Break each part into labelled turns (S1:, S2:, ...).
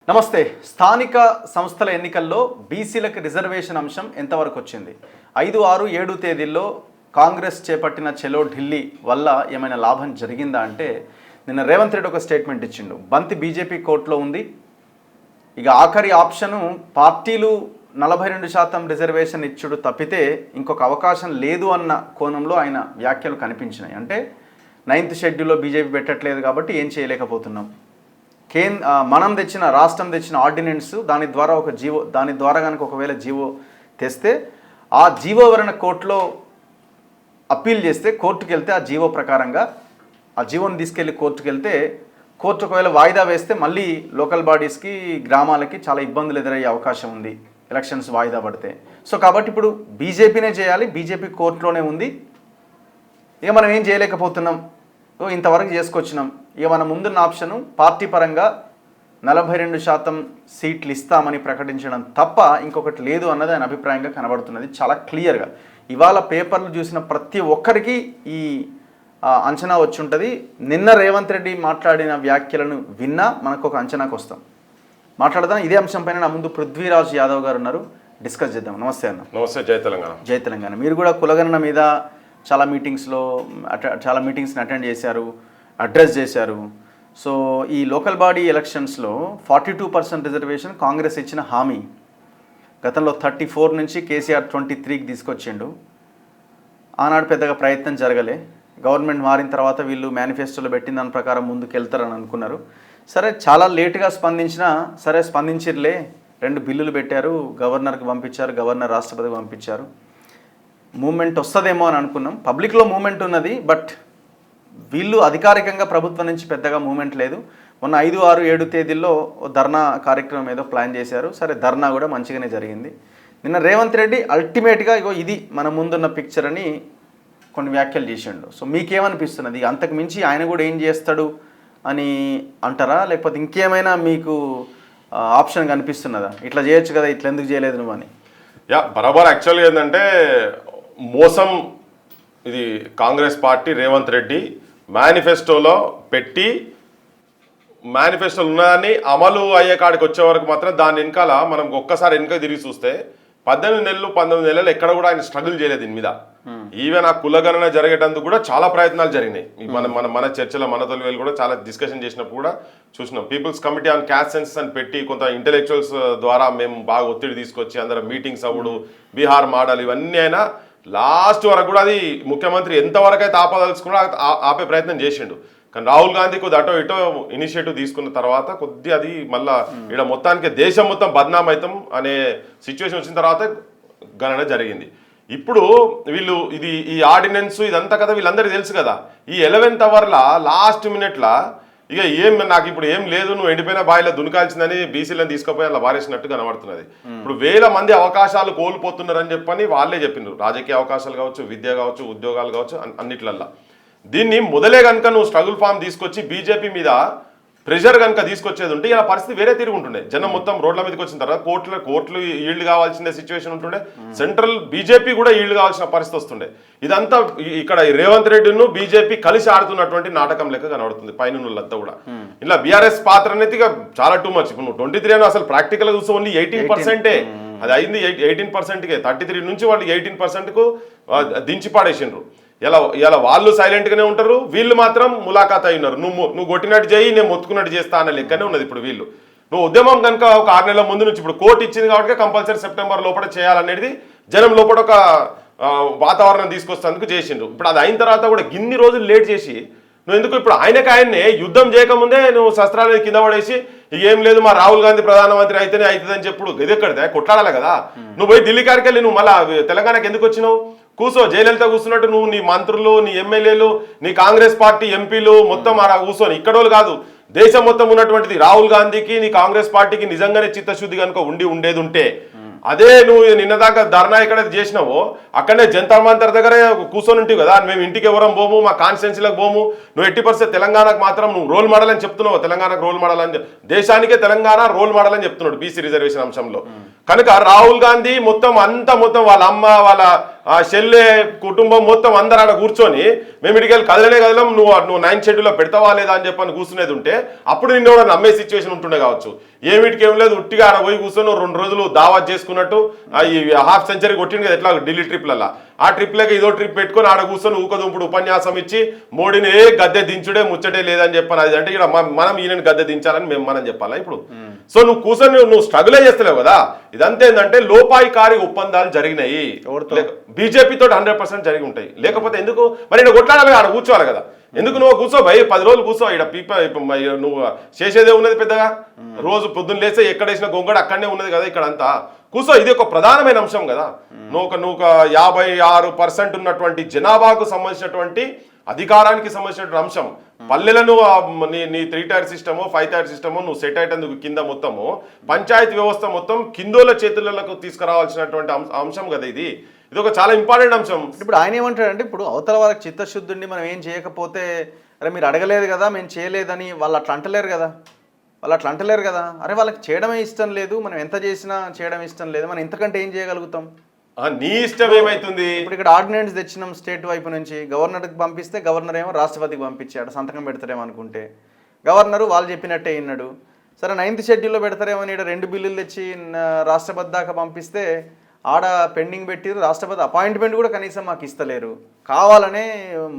S1: నమస్తే. స్థానిక సంస్థల ఎన్నికల్లో బీసీలకు రిజర్వేషన్ అంశం ఎంతవరకు వచ్చింది? 5, 6, 7 తేదీల్లో కాంగ్రెస్ చేపట్టిన చెలో ఢిల్లీ వల్ల ఏమైనా లాభం జరిగిందా అంటే నిన్న రేవంత్ రెడ్డి ఒక స్టేట్మెంట్ ఇచ్చిండు. బంతి బీజేపీ కోర్టులో ఉంది, ఇక ఆఖరి ఆప్షను పార్టీలు 42% రిజర్వేషన్ ఇచ్చుడు తప్పితే ఇంకొక అవకాశం లేదు అన్న కోణంలో ఆయన వ్యాఖ్యలు కనిపించినాయి. అంటే 9th షెడ్యూల్లో బీజేపీ పెట్టట్లేదు కాబట్టి ఏం చేయలేకపోతున్నాం. మనం తెచ్చిన రాష్ట్రం తెచ్చిన ఆర్డినెన్స్ దాని ద్వారా కనుక ఒకవేళ జీవో తెస్తే ఆ జీవో వలన కోర్టులో అప్పీల్ చేస్తే కోర్టుకు వెళ్తే ఆ జీవో ప్రకారంగా ఆ జీవోని తీసుకెళ్ళి కోర్టుకు వెళ్తే కోర్టు ఒకవేళ వాయిదా వేస్తే మళ్ళీ లోకల్ బాడీస్కి గ్రామాలకి చాలా ఇబ్బందులు ఎదురయ్యే అవకాశం ఉంది ఎలక్షన్స్ వాయిదా పడితే. సో కాబట్టి ఇప్పుడు బీజేపీనే చేయాలి, బీజేపీ కోర్టులోనే ఉంది, ఇక మనం ఏం చేయలేకపోతున్నాం, ఇంతవరకు చేసుకొచ్చినాం. ఇక మన ముందున్న ఆప్షను పార్టీ పరంగా 42% సీట్లు ఇస్తామని ప్రకటించడం తప్ప ఇంకొకటి లేదు అన్నది ఆయన అభిప్రాయంగా కనబడుతున్నది చాలా క్లియర్గా. ఇవాళ పేపర్లు చూసిన ప్రతి ఒక్కరికి ఈ అంచనా వచ్చి ఉంటుంది. నిన్న రేవంత్ రెడ్డి మాట్లాడిన వ్యాఖ్యలను విన్నా మనకు ఒక అంచనాకు వస్తాం. మాట్లాడదాం ఇదే అంశం పైన. నా ముందు పృథ్వీరాజ్ యాదవ్ గారు ఉన్నారు, డిస్కస్ చేద్దాం. నమస్తే అన్న.
S2: నమస్తే. జై తెలంగాణ.
S1: జై తెలంగాణ. మీరు కూడా కులగణన మీద చాలా మీటింగ్స్ని అటెండ్ చేశారు, అడ్రస్ చేశారు. సో ఈ లోకల్ బాడీ ఎలక్షన్స్లో 42% రిజర్వేషన్ కాంగ్రెస్ ఇచ్చిన హామీ గతంలో 34 నుంచి కేసీఆర్ 23కి తీసుకొచ్చిండు. ఆనాడు పెద్దగా ప్రయత్నం జరగలే. గవర్నమెంట్ మారిన తర్వాత వీళ్ళు మేనిఫెస్టోలో పెట్టిన దాని ప్రకారం ముందుకు వెళ్తారని అనుకున్నారు. సరే, చాలా లేటుగా స్పందించినా సరే స్పందించిర్లే. 2 బిల్లులు పెట్టారు, గవర్నర్కి పంపించారు, గవర్నర్ రాష్ట్రపతికి పంపించారు. మూమెంట్ వస్తుందేమో అని అనుకున్నాం. పబ్లిక్లో మూమెంట్ ఉన్నది, బట్ వీళ్ళు అధికారికంగా ప్రభుత్వం నుంచి పెద్దగా మూమెంట్ లేదు. మొన్న 5, 6, 7 తేదీల్లో ధర్నా కార్యక్రమం ఏదో ప్లాన్ చేశారు. సరే, ధర్నా కూడా మంచిగానే జరిగింది. నిన్న రేవంత్ రెడ్డి అల్టిమేట్గా ఇది మన ముందున్న పిక్చర్ అని కొన్ని వ్యాఖ్యలు చేసిండు. సో మీకేమనిపిస్తున్నది? అంతకు మించి ఆయన కూడా ఏం చేస్తాడు అని అంటారా, లేకపోతే ఇంకేమైనా మీకు ఆప్షన్ కనిపిస్తున్నదా? ఇట్లా చేయొచ్చు కదా, ఇట్లా ఎందుకు చేయలేదు నువ్వు అని?
S2: బరాబర్. యాక్చువల్గా ఏంటంటే మోసం ఇది కాంగ్రెస్ పార్టీ. రేవంత్ రెడ్డి మేనిఫెస్టోలో పెట్టి మేనిఫెస్టోలు ఉన్నదాన్ని అమలు అయ్యే కాడికి వచ్చే వరకు మాత్రం దాని వెనకాల మనం ఒక్కసారి వెనుక తిరిగి చూస్తే 18 నెలలు 19 నెలలు ఎక్కడ కూడా ఆయన స్ట్రగుల్ చేయలేదు దీని మీద. ఈవెన్ ఆ కులగణన జరిగేటందుకు కూడా చాలా ప్రయత్నాలు జరిగినాయి. మన చర్చలో మన తొలివేలు కూడా చాలా డిస్కషన్ చేసినప్పుడు కూడా చూసినాం. People's committee on caste census అని పెట్టి కొంత ఇంటెలెక్చువల్స్ ద్వారా మేము బాగా ఒత్తిడి తీసుకొచ్చి అందరం మీటింగ్స్ అవ్వడు, బీహార్ మోడల్ ఇవన్నీ అయినా లాస్ట్ వరకు కూడా అది ముఖ్యమంత్రి ఎంతవరకు అయితే ఆపదలుచుకున్నా ఆపే ప్రయత్నం చేసిండు. కానీ రాహుల్ గాంధీ కొద్ది అటో ఇటో ఇనిషియేటివ్ తీసుకున్న తర్వాత కొద్ది అది మళ్ళా ఇక్కడ మొత్తానికి దేశం మొత్తం బద్నామైతం అనే సిచ్యువేషన్ వచ్చిన తర్వాత గణన జరిగింది. ఇప్పుడు వీళ్ళు ఈ ఆర్డినెన్స్ ఇదంతా కదా వీళ్ళందరికీ తెలుసు కదా. ఈ 11th అవర్లా లాస్ట్ మినిట్లా ఇక నాకు ఇప్పుడు ఏం లేదు, నువ్వు ఎండిపోయిన బాయిలో దునకాల్సిందని బీసీలను తీసుకుపోయి అలా వారేసినట్టు కనబడుతున్నది. ఇప్పుడు 1000 మంది అవకాశాలు కోల్పోతున్నారని చెప్పని వాళ్ళే చెప్పిండ్రు. రాజకీయ అవకాశాలు కావచ్చు, విద్య కావచ్చు, ఉద్యోగాలు కావచ్చు, అన్నిట్లల్లా. దీన్ని మొదలే కనుక నువ్వు స్ట్రగుల్ ఫామ్ తీసుకొచ్చి బీజేపీ మీద ప్రెషర్ కనుక తీసుకొచ్చేది ఉంటే ఇలా పరిస్థితి వేరే తిరిగి ఉంటుండే. జనం మొత్తం రోడ్ల మీదకి వచ్చిన తర్వాత కోర్టులు ఈల్డ్ కావాల్సిన సిచ్యువేషన్ ఉంటుండే, సెంట్రల్ బీజేపీ కూడా ఈల్డ్ కావాల్సిన పరిస్థితి వస్తుండే. ఇదంతా ఇక్కడ రేవంత్ రెడ్డిను బీజేపీ కలిసి ఆడుతున్నటువంటి నాటకం లెక్క కనబడుతుంది పైనంతా కూడా. ఇలా బీఆర్ఎస్ పాత్ర అనేది చాలా టూ మచ్. ఇప్పుడు నువ్వు 23 అసలు ప్రాక్టికల్ చూస్తే ఓన్లీ 18%. అది అయింది 18%కే. 33 నుంచి వాళ్ళు 18%కు దించి పాడేసిండ్రు. ఇలా వాళ్ళు సైలెంట్గానే ఉంటారు, వీళ్ళు మాత్రం ములాఖాత్ అయినారు. నువ్వు కొట్టినట్టు చేయి, నేను మొత్తుకున్నట్టు చేస్తా అనే లెక్కనే ఉన్నది. ఇప్పుడు వీళ్ళు నువ్వు ఉద్యమం కనుక ఒక 6 నెలల ముందు నుంచి ఇప్పుడు కోర్టు ఇచ్చింది కాబట్టి కంపల్సరీ సెప్టెంబర్ లోపల చేయాలనేది జనం లోపల ఒక వాతావరణం తీసుకొస్తేందుకు చేసిండ్రు. ఇప్పుడు అది అయిన తర్వాత కూడా ఇన్ని రోజులు లేట్ చేసి నువ్వు ఎందుకు ఇప్పుడు ఆయన్నే యుద్ధం చేయకముందే నువ్వు శస్త్రాలను కింద పడేసి ఏం లేదు మా రాహుల్ గాంధీ ప్రధానమంత్రి అయితేనే అవుతుందని చెప్పుడు ఇది ఎక్కడితే కొట్లాడాలి కదా. నువ్వు పోయి ఢిల్లీ కాడికి వెళ్ళి నువ్వు మళ్ళీ తెలంగాణకి ఎందుకు వచ్చినావు? కూర్చో, జయలలిత కూర్చున్నట్టు నువ్వు నీ మంత్రులు, నీ ఎమ్మెల్యేలు, నీ కాంగ్రెస్ పార్టీ ఎంపీలు మొత్తం అలా కూర్చొని ఇక్కడోళ్ళు కాదు దేశం మొత్తం ఉన్నటువంటిది రాహుల్ గాంధీకి నీ కాంగ్రెస్ పార్టీకి నిజంగానే చిత్తశుద్ధి కనుక ఉండేది ఉంటే అదే నువ్వు నిన్నదాకా ధర్నా ఎక్కడైతే చేసినావో అక్కడనే జంతర్ మంతర్ దగ్గర కూర్చొని ఉంటావు కదా. మేము ఇంటికి ఎవరం పోము, మా కాన్స్టిట్యున్సీలకు పోము, నువ్వు 80% తెలంగాణకు మాత్రం నువ్వు రోల్ మోడల్ అని చెప్తున్నావు. తెలంగాణకు రోల్ మోడల్ అని దేశానికే తెలంగాణ రోల్ మోడల్ అని చెప్తున్నాడు బీసీ రిజర్వేషన్ అంశంలో. కనుక రాహుల్ గాంధీ మొత్తం వాళ్ళ అమ్మ వాళ్ళ చెల్లె కుటుంబం మొత్తం అందరు ఆడ కూర్చొని మేము ఇటుకెళ్ళి కదలం నువ్వు 9th షెడ్యూల్లో పెడతావా లేదా అని చెప్పని కూర్చునేది ఉంటే అప్పుడు నిన్ను నమ్మే సిచ్యువేషన్ ఉంటుండే కావచ్చు. ఏమిటికి ఏం లేదు, ఉట్టిగా ఆడ పోయి కూర్చొని 2 రోజులు దావత్ చేసుకున్నట్టు ఈ హాఫ్ సెంచరీ కొట్టింది కదా ఎట్లా ఢిల్లీ ట్రిప్లలో, ఆ ట్రిప్లకి ఇదో ట్రిప్ పెట్టుకొని ఆడ కూర్చొని ఊకదుంపుడు ఉపన్యాసం ఇచ్చి మోడీని గద్దె దించుడే ముచ్చటే లేదని చెప్పాను. అది అంటే ఇక్కడ మనం ఈయనని గద్దె దించాలని మనం చెప్పాలా ఇప్పుడు? సో నువ్వు కూర్చొని నువ్వు స్ట్రగులే చేస్తలేవు కదా. ఇదంతా ఏంటంటే లోపాయికారి ఒప్పందాలు జరిగినాయి, బీజేపీతో 100% జరిగి ఉంటాయి. లేకపోతే ఎందుకు మరి ఇక్కడ కొట్లాడాలి, ఆడ కూర్చోవాలి కదా. ఎందుకు నువ్వు కూర్చో భయ్, 10 రోజులు కూర్చో. ఇక్కడ నువ్వు చేసేదే ఉన్నది పెద్దగా, రోజు పొద్దున్న లేస్తే ఎక్కడేసిన గొంగడ అక్కడనే ఉన్నది కదా, ఇక్కడంతా కూర్చో. ఇది ఒక ప్రధానమైన అంశం కదా. నువ్వు ఒక 56% ఉన్నటువంటి జనాభాకు సంబంధించినటువంటి అధికారానికి సంబంధించినటువంటి అంశం. పల్లెలను నీ 3 టైర్ సిస్టమో 5 టైర్ సిస్టమో నువ్వు సెట్ అయ్యేందుకు కింద మొత్తము పంచాయతీ వ్యవస్థ మొత్తం కిందోల చేతులకు తీసుకురావాల్సినటువంటి అంశం కదా ఇది. ఇది ఒక చాలా ఇంపార్టెంట్ అంశం.
S1: ఇప్పుడు ఆయన ఏమంటాడంటే, ఇప్పుడు అవతల వాళ్ళకి చిత్తశుద్ధి మనం ఏం చేయకపోతే, అరే మీరు అడగలేదు కదా మేము చేయలేదని వాళ్ళు అట్లా అంటలేరు కదా. అరే వాళ్ళకి చేయడమే ఇష్టం లేదు, మనం ఎంత చేసినా చేయడం ఇష్టం లేదు, మనం ఇంతకంటే ఏం చేయగలుగుతాం?
S2: నీ ఇష్టం ఏమైతుంది?
S1: ఇప్పుడు ఇక్కడ ఆర్డినెన్స్ తెచ్చినాం స్టేట్ వైపు నుంచి, గవర్నర్కి పంపిస్తే గవర్నర్ ఏమో రాష్ట్రపతికి పంపించాడు, సంతకం పెడతారేమో అనుకుంటే గవర్నరు వాళ్ళు చెప్పినట్టే విన్నాడు. సరే 9th షెడ్యూల్లో పెడతారేమో, ఇక్కడ 2 బిల్లులు తెచ్చి రాష్ట్రపతి దాకా పంపిస్తే ఆడ పెండింగ్ పెట్టిరు. రాష్ట్రపతి అపాయింట్మెంట్ కూడా కనీసం మాకు ఇస్తలేరు, కావాలనే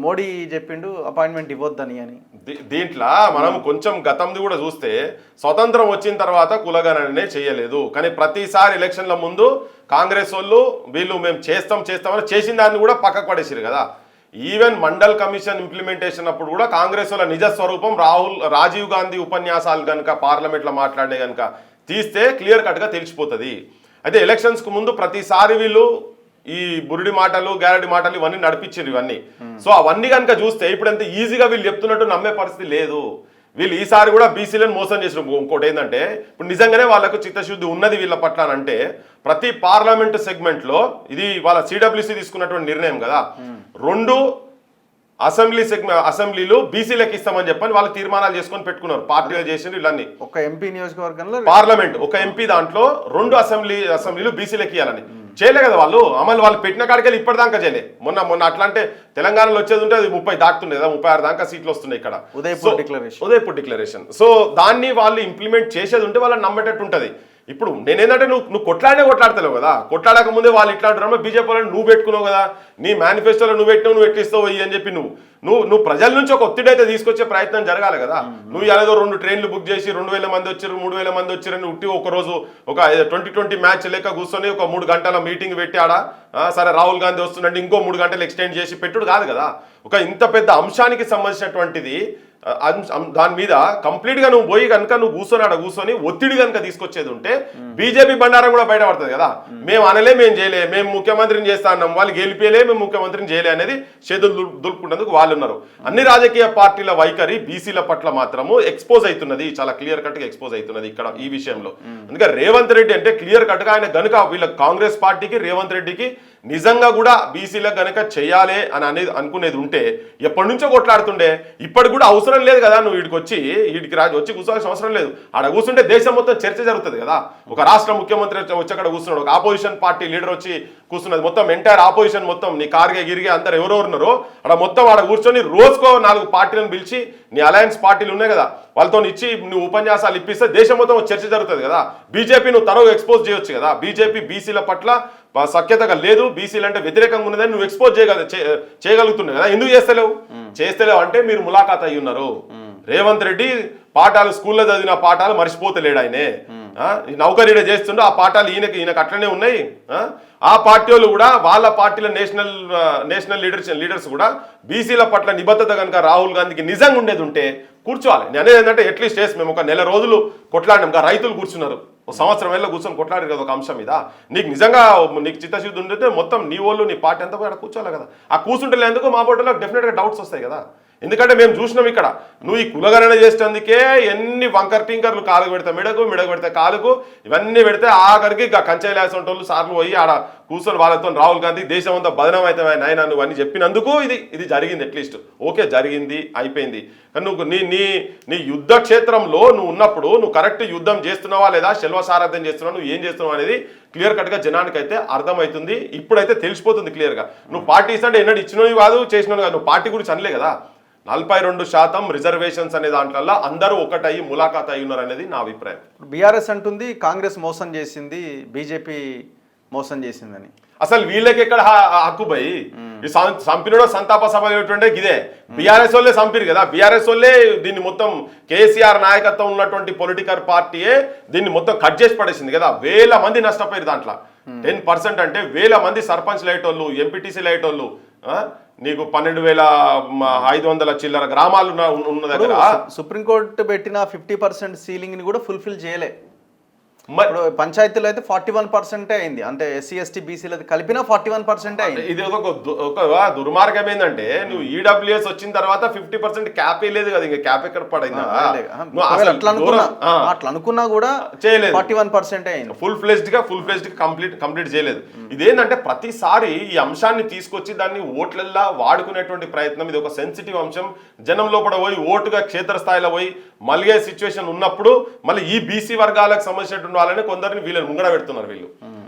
S1: మోడీ చెప్పిండు అపాయింట్మెంట్ ఇవ్వద్దని అని.
S2: దీంట్లో మనం కొంచెం గతంది కూడా చూస్తే, స్వతంత్రం వచ్చిన తర్వాత కులగణనే చేయలేదు, కానీ ప్రతిసారి ఎలక్షన్ల ముందు కాంగ్రెస్ వాళ్ళు వీళ్ళు మేము చేస్తామని చేసిన దాన్ని కూడా పక్కకు పడేసారు కదా. ఈవెన్ మండల్ కమిషన్ ఇంప్లిమెంటేషన్ అప్పుడు కూడా కాంగ్రెస్ వాళ్ళ నిజ స్వరూపం రాజీవ్ గాంధీ ఉపన్యాసాలు కనుక పార్లమెంట్లో మాట్లాడే కనుక తీస్తే క్లియర్ కట్గా తెలిసిపోతుంది. అయితే ఎలక్షన్స్కు ముందు ప్రతిసారి వీళ్ళు ఈ బురుడి మాటలు గ్యారెడి మాటలు ఇవన్నీ నడిపించారు ఇవన్నీ. సో అవన్నీ కనుక చూస్తే ఇప్పుడు ఎంత ఈజీగా వీళ్ళు చెప్తున్నట్టు నమ్మే పరిస్థితి లేదు. వీళ్ళు ఈసారి కూడా బీసీలను మోసం చేసిన. ఇంకోటి ఏంటంటే, ఇప్పుడు నిజంగానే వాళ్ళకు చిత్తశుద్ధి ఉన్నది వీళ్ళ పట్ల అంటే, ప్రతి పార్లమెంటు సెగ్మెంట్లో ఇది వాళ్ళ సిడబ్ల్యూసీ తీసుకున్నటువంటి నిర్ణయం కదా, 2 అసెంబ్లీలు బీసీలకు ఇస్తామని చెప్పని వాళ్ళు తీర్మానాలు చేసుకొని పెట్టుకున్నారు, పార్టీలు చేసిండ్రు. ఇవన్నీ
S1: ఒక ఎంపీ నియోజకవర్గంలో
S2: పార్లమెంట్ ఒక ఎంపీ దాంట్లో 2 అసెంబ్లీలు బీసీలకు ఇవ్వాలని చేయలే కదా వాళ్ళు. అమలు వాళ్ళు పెట్టిన కాడికి ఇప్పటిదాకా చేయలే. మొన్న అట్లా అంటే తెలంగాణలో వచ్చేది ఉంటే అది 30 దాటుతుండే కదా, 36 దాకా సీట్లు వస్తున్నాయి ఇక్కడ ఉదయపూర్ డిక్లరేషన్. సో దాన్ని వాళ్ళు ఇంప్లిమెంట్ చేసేది ఉంటే వాళ్ళని నమ్మేటట్టు ఉంటుంది. ఇప్పుడు నేనేంటంటే నువ్వు కొట్లాడతలేవు కదా, కొట్లాడక ముందే వాళ్ళు ఇట్లా అంటున్నారో బీజేపీ వాళ్ళని నువ్వు పెట్టుకున్నావు కదా, నీ మేనిఫెస్టోలో నువ్వు పెట్టినావు, నువ్వు ఎట్లిస్తావు అని చెప్పి నువ్వు ప్రజల నుంచి ఒక ఒత్తిడి అయితే తీసుకొచ్చే ప్రయత్నం జరగాలి కదా. నువ్వు ఏదో 2 ట్రైన్లు బుక్ చేసి 2000 మంది వచ్చారు 3000 మంది వచ్చారని ఉట్టి ఒకరోజు ఒక 2020 మ్యాచ్ లెక్క కూర్చొని ఒక 3 గంటల మీటింగ్ పెట్టి ఆడ సరే రాహుల్ గాంధీ వస్తుందంటే ఇంకో 3 గంటలు ఎక్స్టెండ్ చేసి పెట్టుడు కాదు కదా. ఒక ఇంత పెద్ద అంశానికి సంబంధించినటువంటిది దాని మీద కంప్లీట్గా నువ్వు పోయి కనుక నువ్వు కూర్చొని ఒత్తిడి కనుక తీసుకొచ్చేది ఉంటే బీజేపీ బండారం కూడా బయటపడుతుంది కదా. మేము అనలే, మేము చేయలే, మేము ముఖ్యమంత్రిని చేస్తా అన్నాం, వాళ్ళు గెలిపేలే, మేము ముఖ్యమంత్రిని చేయలే అనేది చేతులు దులుపుకున్నందుకు వాళ్ళు ఉన్నారు. అన్ని రాజకీయ పార్టీల వైఖరి బీసీల పట్ల మాత్రము ఎక్స్పోజ్ అవుతున్నది, చాలా క్లియర్ కట్గా ఎక్స్పోజ్ అవుతున్నది ఇక్కడ ఈ విషయంలో. అందుకే రేవంత్ రెడ్డి అంటే క్లియర్ కట్గా ఆయన గనుక వీళ్ళ కాంగ్రెస్ పార్టీకి రేవంత్ రెడ్డికి నిజంగా కూడా బీసీలకు గనక చేయాలి అని అనేది అనుకునేది ఉంటే ఎప్పటి నుంచో కొట్లాడుతుండే. ఇప్పటికి కూడా అవసరం లేదు కదా, నువ్వు వీడికి వచ్చి కూర్చోవాల్సిన అవసరం లేదు. ఆడ కూర్చుంటే దేశం మొత్తం చర్చ జరుగుతుంది కదా. ఒక రాష్ట్ర ముఖ్యమంత్రి వచ్చి అక్కడ కూర్చున్నాడు, ఒక ఆపోజిషన్ పార్టీ లీడర్ వచ్చి కూర్చున్నది, మొత్తం ఎంటైర్ ఆపోజిషన్ మొత్తం నీ కార్గే గిరిగే అందరు ఎవరెవరు ఉన్నారో అక్కడ మొత్తం ఆడ కూర్చొని రోజుకో 4 పార్టీలను పిలిచి, నీ అలయన్స్ పార్టీలు ఉన్నాయి కదా వాళ్ళతో ఇచ్చి నువ్వు ఉపన్యాసాలు ఇప్పిస్తే దేశం మొత్తం చర్చ జరుగుతుంది కదా. బీజేపీ నువ్వు తరవు ఎక్స్పోజ్ చేయొచ్చు కదా. బీజేపీ బీసీల పట్ల సఖ్యతగా లేదు, బీసీలు అంటే వ్యతిరేకంగా ఉన్నదని నువ్వు ఎక్స్పోజ్ చేయగలుగుతున్నావు కదా. ఎందుకు చేస్తలేవు అంటే మీరు ములాఖాత్ అయ్యి ఉన్నారు. రేవంత్ రెడ్డి పాఠాలు స్కూల్లో చదివిన పాఠాలు మర్చిపోతలేడు ఆయనే. నౌకరీడ చేస్తుండో ఆ పాఠాలు ఈయనకు అట్లనే ఉన్నాయి. ఆ పార్టీ వాళ్ళు కూడా వాళ్ళ పార్టీల నేషనల్ లీడర్స్ కూడా బీసీల పట్ల నిబద్ధత కనుక రాహుల్ గాంధీకి నిజంగా ఉండేది ఉంటే కూర్చోవాలి. నేను అనేది ఏంటంటే అట్లీస్ట్ మేము ఒక నెల రోజులు కొట్లాడినాం, ఇంకా రైతులు కూర్చున్నారు, 1 సంవత్సరం వేళ కూర్చొని కొట్లాడారు కదా ఒక అంశం మీద. నిజంగా చిత్తశుద్ధి ఉంటే మొత్తం నీ వాళ్ళు నీ పార్టీ అంతా కూడా కూర్చోవాలి కదా. ఆ కూర్చుంటే ఎందుకు మా బోర్డులో డెఫినెట్గా డౌట్స్ వస్తాయి కదా. ఎందుకంటే మేము చూసినాం ఇక్కడ నువ్వు ఈ కులగణన చేసేందుకే ఎన్ని వంకర్ టింకర్లు కాలుకు పెడితే మిడకు పెడితే కాలుకు ఇవన్నీ పెడితే ఆఖరికి కంచెలేసంటోళ్ళు సార్లు పోయి ఆడ కూర్చొని వాళ్ళతో రాహుల్ గాంధీ దేశం అంతా బదనం అయితే నాయన నువ్వు అని చెప్పినందుకు ఇది జరిగింది. అట్లీస్ట్ ఓకే జరిగింది, అయిపోయింది. కానీ నువ్వు నీ యుద్ధ క్షేత్రంలో నువ్వు ఉన్నప్పుడు నువ్వు కరెక్ట్ యుద్ధం చేస్తున్నావా లేదా, శల్వసారథ్యం చేస్తున్నావు, నువ్వు ఏం చేస్తున్నావు అనేది క్లియర్ కట్గా జనానికి అయితే అర్థమవుతుంది. ఇప్పుడైతే తెలిసిపోతుంది క్లియర్గా. నువ్వు పార్టీ ఇస్తే ఎన్నడూ ఇచ్చినవి కాదు, చేసినవి కాదు, నువ్వు పార్టీ గురించి అనలే కదా. 42% రిజర్వేషన్స్ అనే దాంట్లో అందరూ ఒకటయ్యి ములాఖాత్ అయి ఉన్నారు అనేది నా అభిప్రాయం.
S1: బీఆర్ఎస్ అంటుంది కాంగ్రెస్ మోసం చేసింది, బీజేపీ మోసం చేసిందని.
S2: అసలు వీళ్ళకి ఎక్కడ హక్కు పోయి ఈ సంపినడో సంతాప సభ ఏమిటంటే ఇదే బీఆర్ఎస్ వాళ్ళే సంపిరు కదా. బీఆర్ఎస్ వాళ్ళే దీన్ని మొత్తం కేసీఆర్ నాయకత్వం ఉన్నటువంటి పొలిటికల్ పార్టీయే దీన్ని మొత్తం కట్ చేసి పడేసింది కదా. వేల మంది నష్టపోయారు దాంట్లో. 10% అంటే వేల మంది సర్పంచ్ లైటోళ్ళు, ఎంపీటీసీ లైటోళ్ళు, నీకు 12,500 చిల్లర గ్రామాలు ఉన్న దగ్గర
S1: సుప్రీంకోర్టు పెట్టిన 50% సీలింగ్ ని కూడా ఫుల్ఫిల్ చేయలే. ఇప్పుడు పంచాయతీలో అయితే 41% అయింది, అంటే ఎస్సీ ఎస్టీ బీసీలది కలిపినా 41% అయింది.
S2: ఇది ఒక దుర్మార్గం ఏంటంటే నువ్వు ఈడబ్ల్యూఎస్ వచ్చిన తర్వాత 50% క్యాప్ లేదు కదా, ఇంకా క్యాప్ ఎక్కడ పడింది
S1: అట్లా అనుకున్నా కూడా చేయలేదు, 41% అయింది.
S2: ఫుల్ ఫ్లెజ్డ్ గా కంప్లీట్ చేయలేదు. ఇదేంటంటే ప్రతిసారి ఈ అంశాన్ని తీసుకొచ్చి దాన్ని ఓట్లల్లా వాడుకునేటువంటి ప్రయత్నం. ఇది ఒక సెన్సిటివ్ అంశం, జనం లోపల పోయి ఓటుగా క్షేత్రస్థాయిలో పోయి మలిగే సిచ్యువేషన్ ఉన్నప్పుడు మళ్ళీ ఈ బీసీ వర్గాలకు సంబంధించినటువంటి వాళ్ళని కొందరిని వీళ్ళని ముంగడ పెడుతున్నారు. వీళ్ళు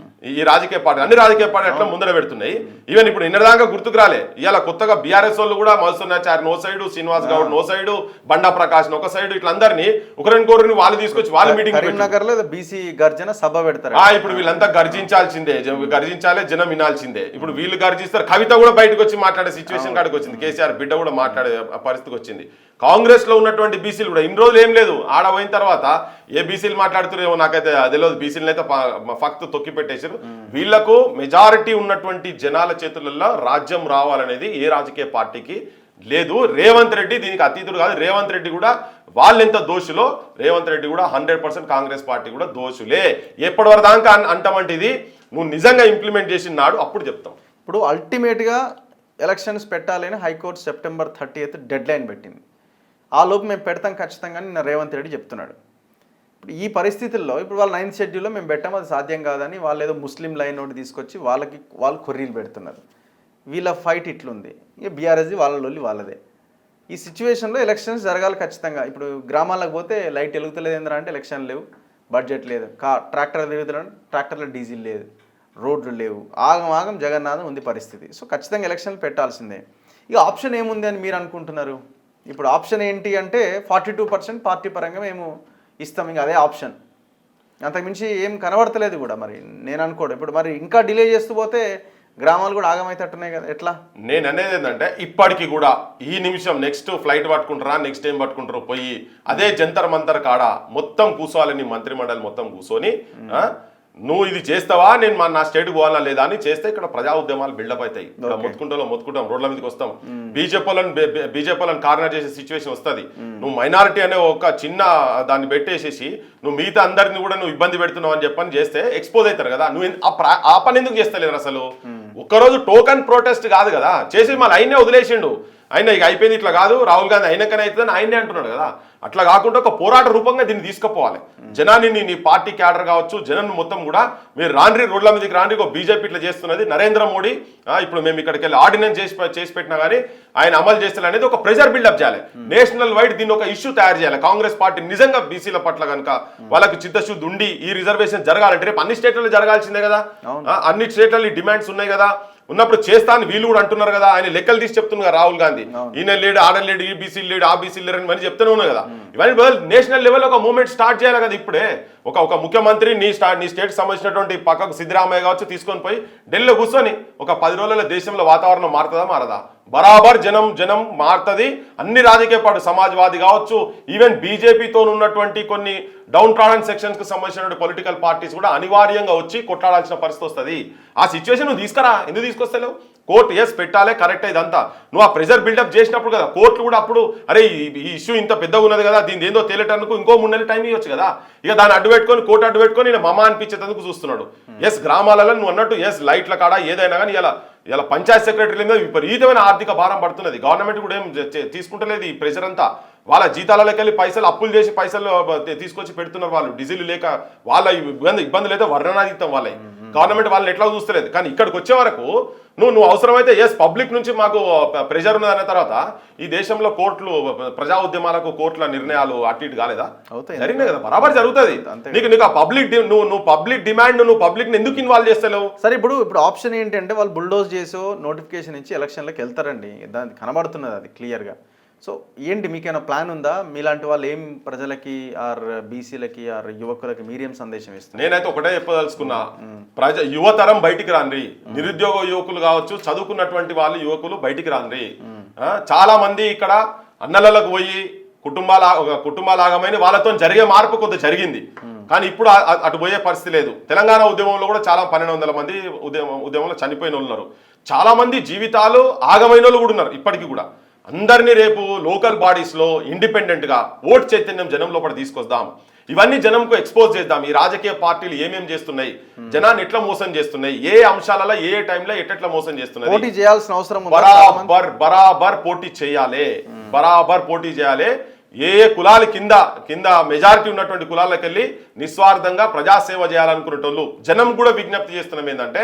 S2: ఈ రాజకీయ పార్టీ, అన్ని రాజకీయ పార్టీ అట్లా ముందర పెడుతున్నాయి. ఈవెన్ ఇప్పుడు నిన్నదాకా గుర్తుకు రాలే, ఇవాళ కొత్తగా బీఆర్ఎస్ వాళ్ళు కూడా మధుసూదనాచారి నో సైడు, శ్రీనివాస్ గౌడ్ నో సైడు, బండా ప్రకాష్ ఒక సైడు, ఇట్లా అందరినీ ఒకరిని వాళ్ళు తీసుకొచ్చి వాళ్ళు మీటింగ్
S1: కరీంనగర్ లో బీసీ గర్జన సభ పెడతారు.
S2: ఇప్పుడు వీళ్ళంతా గర్జించాల్సిందే, గర్జించాలే, జనం వినాల్సిందే. ఇప్పుడు వీళ్ళు గర్జిస్తారు, కవిత కూడా బయటకు వచ్చి మాట్లాడే సిచ్యువేషన్ కాడికి వచ్చింది, కేసీఆర్ బిడ్డ కూడా మాట్లాడే పరిస్థితికి వచ్చింది. కాంగ్రెస్ లో ఉన్నటువంటి బీసీలు కూడా ఇన్ని రోజులు ఏం లేదు, ఆడ పోయిన తర్వాత ఏ బీసీలు మాట్లాడుతున్నారేమో నాకైతే తెలియదు, బీసీలను అయితే ఫక్త్ తొక్కి పెట్టేశారు. వీళ్లకు మెజారిటీ ఉన్నటువంటి జనాల చేతులలో రాజ్యం రావాలనేది ఏ రాజకీయ పార్టీకి లేదు. రేవంత్ రెడ్డి దీనికి అతీతుడు కాదు. రేవంత్ రెడ్డి కూడా వాళ్ళెంత దోషులో రేవంత్ రెడ్డి కూడా 100% కాంగ్రెస్ పార్టీ కూడా దోషులే. ఎప్పటి వరకు దాకా అంటామంటే ఇది నువ్వు నిజంగా ఇంప్లిమెంట్ చేసిన నాడు అప్పుడు చెప్తాం.
S1: ఇప్పుడు అల్టిమేట్గా ఎలక్షన్స్ పెట్టాలని high court September 30th dead line పెట్టింది. ఆ లోపు మేము పెడతాం ఖచ్చితంగా నిన్న రేవంత్ రెడ్డి చెప్తున్నాడు. ఇప్పుడు ఈ పరిస్థితుల్లో ఇప్పుడు వాళ్ళ 9th షెడ్యూల్లో మేము పెట్టాము, అది సాధ్యం కాదని వాళ్ళు ఏదో ముస్లిం లైన్ ఒకటి తీసుకొచ్చి వాళ్ళు కొర్రీలు పెడుతున్నారు. వీళ్ళ ఫైట్ ఇట్లుంది, ఇక బీఆర్ఎస్ది వాళ్ళదే. ఈ సిచ్యువేషన్లో ఎలక్షన్స్ జరగాలి ఖచ్చితంగా. ఇప్పుడు గ్రామాలకు పోతే లైట్ వెలుగుతలేదు ఏంద్రా అంటే ఎలక్షన్ లేవు, బడ్జెట్ లేదు, ట్రాక్టర్లు తిరుగుతున్నాడు, ట్రాక్టర్లో డీజిల్ లేదు, రోడ్లు లేవు, ఆగం జగన్నాథం ఉంది పరిస్థితి. సో ఖచ్చితంగా ఎలక్షన్లు పెట్టాల్సిందే. ఇక ఆప్షన్ ఏముంది అని మీరు అనుకుంటున్నారు? ఇప్పుడు ఆప్షన్ ఏంటి అంటే 42% పార్టీ పరంగా మేము ఇస్తాం, ఇంకా అదే ఆప్షన్, అంతకుమించి ఏం కనబడతలేదు కూడా. మరి నేను అనుకోడు ఇప్పుడు మరి ఇంకా డిలే చేస్తూ పోతే గ్రామాలు కూడా ఆగమైతట్టున్నాయి కదా, ఎట్లా?
S2: నేను అనేది ఏంటంటే ఇప్పటికీ కూడా ఈ నిమిషం నెక్స్ట్ ఫ్లైట్ పట్టుకుంటారా, నెక్స్ట్ ఏం పట్టుకుంటారో పోయి అదే జంతర్ మంతర్ కాడ మొత్తం కూర్చోవాలని మంత్రిమండలి మొత్తం కూర్చొని నువ్వు ఇది చేస్తావా, నేను నా స్టేట్కి పోవాలా లేదా అని చేస్తే ఇక్కడ ప్రజా ఉద్యమాలు బిల్డప్ అవుతాయి. ఇక్కడ మొత్తుకుంటాం, రోడ్ల మీదకి వస్తాం, బీజేపీలను కార్నర్ చేసే సిచ్యువేషన్ వస్తుంది. నువ్వు మైనారిటీ అనే ఒక చిన్న దాన్ని పెట్టేసేసి నువ్వు మిగతా అందరిని కూడా నువ్వు ఇబ్బంది పెడుతున్నావు అని చెప్పని చేస్తే ఎక్స్పోజ్ అవుతారు కదా. నువ్వు ఆ పని ఎందుకు చేస్తలేరు అసలు? ఒక్కరోజు టోకన్ ప్రొటెస్ట్ కాదు కదా చేసి, మళ్ళీ ఆయనే వదిలేసిండు. ఆయన ఇక అయిపోయింది, ఇట్లా కాదు, రాహుల్ గాంధీ అయినాకనే అవుతుందని ఆయనే అంటున్నాడు కదా. అట్లా కాకుండా ఒక పోరాట రూపంగా దీన్ని తీసుకుపోవాలి. జనాన్ని నీ పార్టీ క్యాడర్ కావచ్చు, జనాన్ని మొత్తం కూడా మీరు రాండ్రి, రోడ్ల మీదకి రాండ్రి. ఒక బీజేపీ ఇట్లా చేస్తున్నది, నరేంద్ర మోడీ ఇప్పుడు మేము ఇక్కడికి వెళ్ళి ఆర్డినెన్స్ చేసి పెట్టినా కానీ ఆయన అమలు చేస్తారు అనేది ఒక ప్రెజర్ బిల్డప్ చేయాలి. నేషనల్ వైడ్ దీన్ని ఒక ఇష్యూ తయారు చేయాలి. కాంగ్రెస్ పార్టీ నిజంగా బీసీల పట్ల కనుక వాళ్ళకి చిత్తశుద్ధి ఉండి ఈ రిజర్వేషన్ జరగాలంటే రేపు అన్ని స్టేట్లలో జరగాల్సిందే కదా. అన్ని స్టేట్లలో డిమాండ్స్ ఉన్నాయి కదా. ఉన్నప్పుడు చేస్తాను వీళ్ళు కూడా అంటున్నారు కదా. ఆయన లెక్కలు తీసి చెప్తున్నారు రాహుల్ గాంధీ, ఈయన లేడు, ఆడ లేడు, ఈ బీసీ లేడు, ఆ బీసీ లేడు అని చెప్తూనే ఉన్నాయి కదా. ఇవన్నీ నేషనల్ లెవెల్ ఒక మూవ్మెంట్ స్టార్ట్ చేయాలి కదా. ఇప్పుడే ఒక ముఖ్యమంత్రి నీ స్టేట్కి సంబంధించినటువంటి పక్కకు సిద్ధరామయ్య కావచ్చు తీసుకొని పోయి ఢిల్లీలో కూర్చొని ఒక 10 రోజుల దేశంలో వాతావరణం మారుతుందా మారదా? బరాబర్ జనం మారుతుంది. అన్ని రాజకీయ పార్టీ, సమాజ్వాదీ కావచ్చు, ఈవెన్ బీజేపీతో ఉన్నటువంటి కొన్ని డౌన్ ట్రాడన్ సెక్షన్స్ కు సంబంధించిన పొలిటికల్ పార్టీస్ కూడా అనివార్యంగా వచ్చి కొట్లాడాల్సిన పరిస్థితి వస్తుంది. ఆ సిచ్యువేషన్ నువ్వు తీసుకురా, ఎందుకు తీసుకొస్తలేవు? కోర్టు ఎస్ పెట్టాలే, కరెక్ట్ ఇదంతా. నువ్వు ఆ ప్రెజర్ బిల్డప్ చేసినప్పుడు కదా కోర్టులు కూడా అప్పుడు అరే ఈ ఇష్యూ ఇంత పెద్దగా ఉన్నది కదా, దీని ఏందో తేలేటందుకు ఇంకో 3 నెలలు టైం ఇవ్వచ్చు కదా. ఇక దాన్ని అడ్డు పెట్టుకొని కోర్టు అడ్డు పెట్టుకొని నేను మమ అనిపించేందుకు చూస్తున్నాడు. ఎస్ గ్రామాలలో నువ్వు అన్నట్టు ఎస్ లైట్ల కాడ ఏదైనా కానీ ఇలా పంచాయత్ సెక్రటరీల మీద విపరీతమైన ఆర్థిక భారం పడుతున్నది. గవర్నమెంట్ కూడా ఏం తీసుకుంటలేదు ఈ ప్రెషర్ అంతా. వాళ్ళ జీతాలలోకి వెళ్ళి పైసలు అప్పులు చేసి పైసలు తీసుకొచ్చి పెడుతున్నారు. వాళ్ళు డీజిల్ లేక వాళ్ళ ఇబ్బందులు అయితే వర్ణనాతీతం వాళ్ళవి. గవర్నమెంట్ వాళ్ళని ఎట్లా చూస్తలేదు. కానీ ఇక్కడికి వచ్చే వరకు నువ్వు అవసరమైతే ఎస్ పబ్లిక్ నుంచి మాకు ప్రెషర్ ఉన్నదనే తర్వాత ఈ దేశంలో కోర్టులు, ప్రజా ఉద్యమాలకు కోర్టుల నిర్ణయాలు అటు ఇటు కాలేదా? జరిగినాయి కదా, బరాబర్ జరుగుతుంది. నీకు ఆ పబ్లిక్ నువ్వు పబ్లిక్ డిమాండ్ నువ్వు పబ్లిక్ ని ఎందుకు ఇన్వాల్వ్ చేస్తలేవు?
S1: సరే ఇప్పుడు ఆప్షన్ ఏంటంటే వాళ్ళు బుల్డోజ్ చేసో నోటిఫికేషన్ ఇచ్చి ఎలక్షన్లకు వెళ్తారండి, దానికి కనబడుతున్నది అది క్లియర్గా. సో ఏంటి మీకేమైనా ప్లాన్ ఉందా? మీలాంటి వాళ్ళు ఏం ప్రజలకి ఆర్ బీసీలకి ఆర్ యువకులకి మీరేం సందేశం ఇస్తారు?
S2: నేనైతే ఒకటే చెప్పదలుచుకున్నా, యువతరం బయటికి రాండ్రి, నిరుద్యోగ యువకులు కావచ్చు, చదువుకున్నటువంటి వాళ్ళు యువకులు బయటికి రాండ్రి. చాలా మంది ఇక్కడ అన్నలకు పోయి కుటుంబాలాగమైన వాళ్ళతో జరిగే మార్పు కొంత జరిగింది, కానీ ఇప్పుడు అటు పోయే పరిస్థితి లేదు. తెలంగాణ ఉద్యమంలో కూడా చాలా 1200 మంది ఉద్యమంలో చనిపోయిన వాళ్ళు ఉన్నారు. చాలా మంది జీవితాలు ఆగమైన వాళ్ళు కూడా ఉన్నారు ఇప్పటికీ కూడా. అందరినీ రేపు లోకల్ బాడీస్లో ఇండిపెండెంట్గా ఓట్ చైతన్యం జనం లోపల తీసుకొద్దాం, ఇవన్నీ జనంకు ఎక్స్పోజ్ చేద్దాం. ఈ రాజకీయ పార్టీలు ఏమేం చేస్తున్నాయి, జనాన్ని ఎట్లా మోసం చేస్తున్నాయి, ఏ అంశాలలో ఏ టైంలో ఎట్లా మోసం చేస్తున్నాయి,
S1: పోటీ చేయాల్సిన అవసరం
S2: బరాబర్ పోటీ చేయాలి, బరాబర్ పోటీ చేయాలి. ఏ కులాల కింద మెజారిటీ ఉన్నటువంటి కులాలకు వెళ్ళి నిస్వార్థంగా ప్రజాసేవ చేయాలనుకునేటోళ్ళు జనం కూడా విజ్ఞప్తి చేస్తున్నాం ఏంటంటే,